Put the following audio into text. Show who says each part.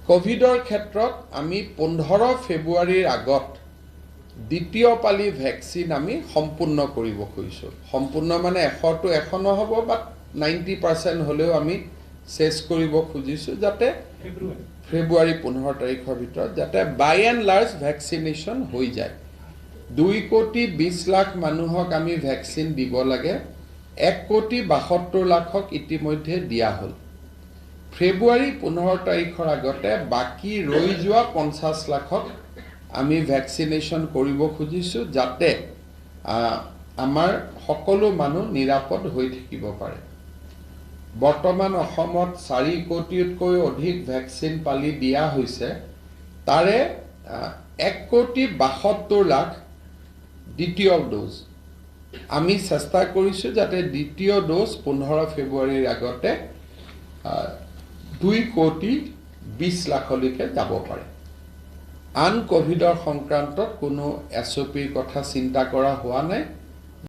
Speaker 1: কোভিডৰ ক্ষেত্ৰত আমি 15 ফেব্ৰুৱাৰীৰ আগত দ্বিতীয় পালি ভেকচিন আমি সম্পূৰ্ণ কৰিব খুজিছোঁ। সম্পূৰ্ণ মানে 100টো 100 নহ'ব বা 90% হ'লেও আমি শেষ কৰিব খুজিছোঁ যাতে ফেব্ৰুৱাৰী 15 তাৰিখৰ ভিতৰত যাতে বাই এণ্ড লাৰ্জ ভেকচিনেশ্যন হৈ যায়। 2,20,00,000 মানুহক আমি ভেকচিন দিব লাগে। 1,72,00,000ক ইতিমধ্যে দিয়া হ'ল। ফেব্ৰুৱাৰী 15 তাৰিখৰ আগতে বাকী ৰৈ যোৱা 50,00,000ক আমি ভেকচিনেশ্যন কৰিব খুজিছোঁ যাতে আমাৰ সকলো মানুহ নিৰাপদ হৈ থাকিব পাৰে। বৰ্তমান অসমত 4 কোটিতকৈ অধিক ভেকচিন পালি দিয়া হৈছে। তাৰে 1,72,00,000 দ্বিতীয় ড'জ। আমি চেষ্টা কৰিছোঁ যাতে দ্বিতীয় ড'জ 15 ফেব্ৰুৱাৰীৰ আগতে 2,20,00,000লৈকে যাব পাৰে। আন কোভিডৰ সংক্ৰান্তত কোনো SOPৰ কথা চিন্তা কৰা হোৱা নাই।